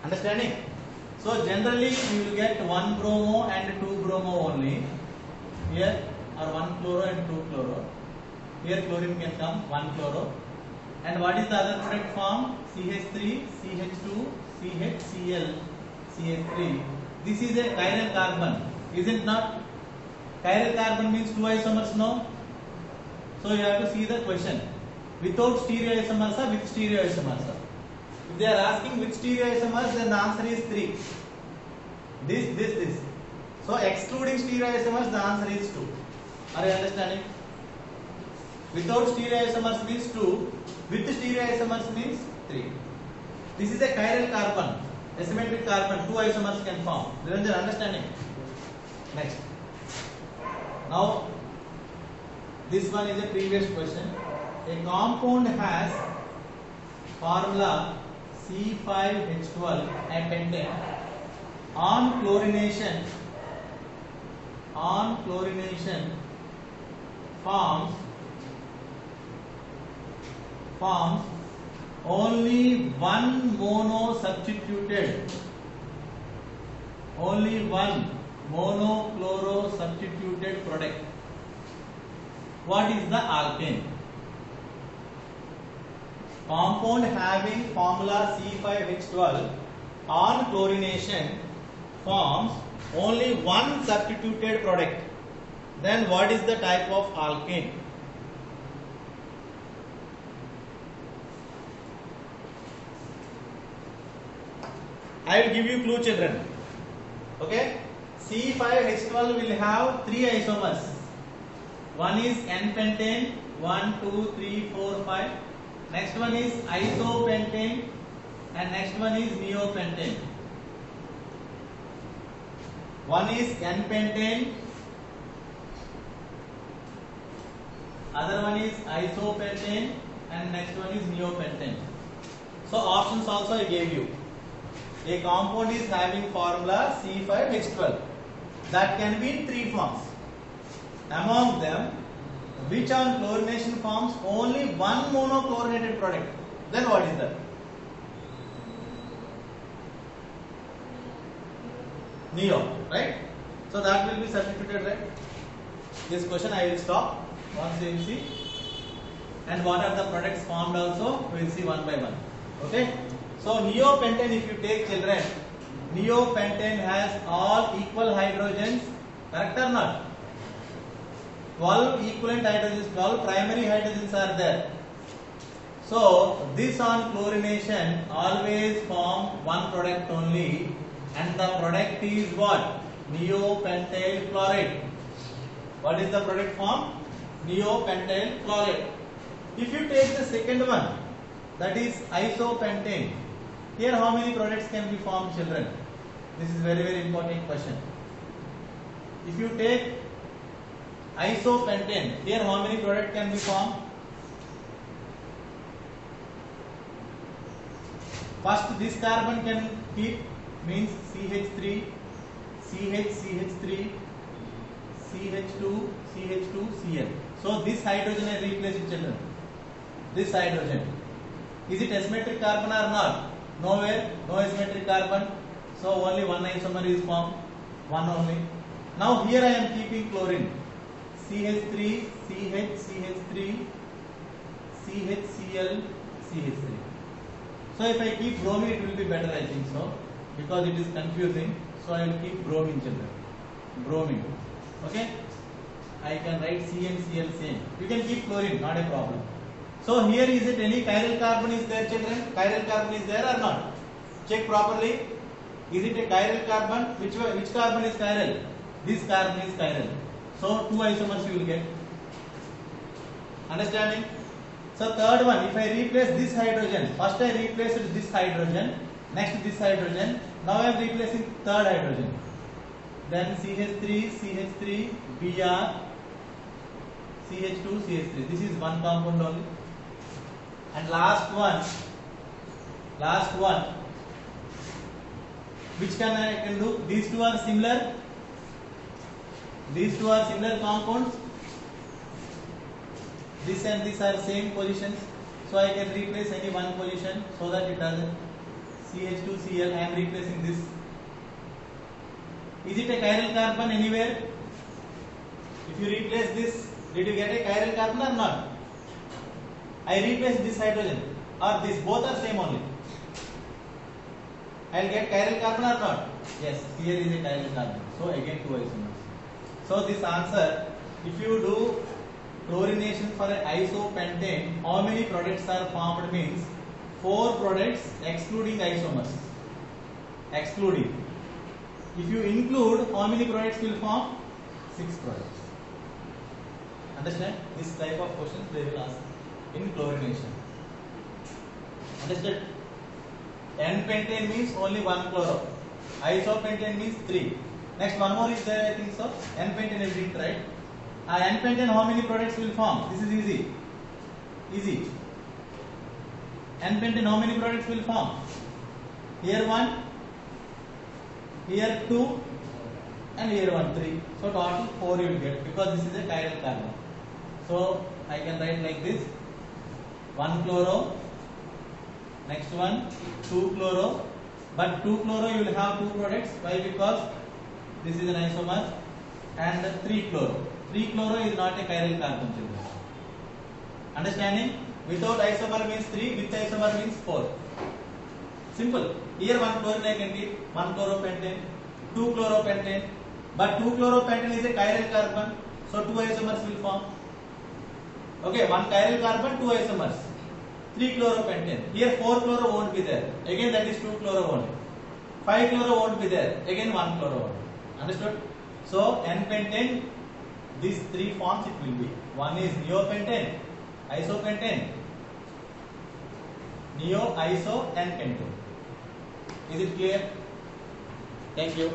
Understanding? So generally you will get one bromo and two bromo only. Here are one chloro and two chloro. Here chlorine can come, one chloro. And what is the other product form? CH3, CH2, CHCl, CH3. This is a chiral carbon, is it not? Chiral carbon means two isomers, no? So you have to see the question. Without stereoisomers or with stereoisomers? If they are asking which stereoisomers, then the answer is 3. This. So excluding stereoisomers, the answer is 2. Are you understanding? Without stereoisomers means 2. With stereoisomers means 3. This is a chiral carbon, asymmetric carbon. Two isomers can form. Niranjan, understanding? Next. Now, this one is a previous question. A compound has formula C5H12 and pentane. On chlorination forms only one monochloro substituted product. What is the alkane? Compound having formula C5H12 on chlorination forms only one substituted product. Then what is the type of alkane? I will give you clue, children. Okay? C5H12 will have 3 isomers. One is N-pentane, 1, 2, 3, 4, 5. Next one is isopentane and next one is neopentane. One is N-pentane, other one is isopentane and next one is neopentane. So options also I gave you. A compound is having formula C5H12. That can be in 3 forms. Among them, which on chlorination forms only one monochlorinated product. Then what is that? Neo, right? So that will be substituted, right? This question I will stop once you will see. And what are the products formed also, we will see one by one. Okay? So neopentane, if you take, children, neopentane has all equal hydrogens, correct or not? 12 equivalent hydrogens, 12 primary hydrogens are there. So this on chlorination always form one product only, and the product is what? Neopentyl chloride. What is the product form? Neopentyl chloride. If you take the second one, that is isopentane, here how many products can be formed, children? This is very important question. If you take isopentane, here how many products can be formed? First, this carbon can keep, means CH3, CH3, CH2, CH2, Cl. So this hydrogen I replace it, children. This hydrogen. Is it asymmetric carbon or not? Nowhere, no asymmetric carbon. So only one isomer is formed, one only. Now here I am keeping chlorine. CH3, CH, CH3, CHCl, CH3. So if I keep bromine, it will be better, I think so, because it is confusing. So I will keep bromine, children. Bromine. Okay? I can write C and Cl same. You can keep chlorine, not a problem. So here is it any chiral carbon is there, children? Chiral carbon is there or not? Check properly. Is it a chiral carbon? Which carbon is chiral? This carbon is chiral. So 2 isomers you will get. Understanding? So third one, if I replace this hydrogen, first I replaced this hydrogen, next this hydrogen, now I am replacing third hydrogen. Then CH3, CH3, Br, CH2, CH3. This is one compound only. And last one, which I can do? These two are similar. These two are similar compounds. This and this are same positions. So I can replace any one position so that it doesn't. CH2Cl. I am replacing this. Is it a chiral carbon anywhere? If you replace this, did you get a chiral carbon or not? I replace this hydrogen or this, both are same only. I will get chiral carbon or not? Yes, here is a chiral carbon. So again 2 isomers. So this answer, if you do chlorination for an isopentane, how many products are formed means 4 products excluding isomers. Excluding. If you include, how many products will form? 6 products. Understand? This type of questions they will ask in chlorination. Understood? N-pentane means only 1 chloro. Isopentane means 3. Next one more is there, I think so. N-pentane is it, right? N-pentane, how many products will form? This is easy. Easy. N-pentane, how many products will form? Here 1, here 2, and here 1, 3. So total 4 you will get because this is a chiral carbon. So I can write like this: 1 chloro, next one 2 chloro, but 2 chloro you will have 2 products. Why? Because this is an isomer, and 3 chloro. 3 chloro is not a chiral carbon. Understanding? Without isomer means 3, with isomer means 4. Simple. Here 1 chlorine I can keep, 1 chloropentane, 2 chloropentane, but 2 chloropentane is a chiral carbon, so 2 isomers will form. Okay, 1 chiral carbon, 2 isomers, 3 chloropentane. Here 4 chloro won't be there. Again that is 2 chloro only. 5 chloro won't be there. Again 1 chloro only. Understood? So N-pentane, these 3 forms it will be. One is neopentane, isopentane, neo, iso, and pentane. Is it clear? Thank you.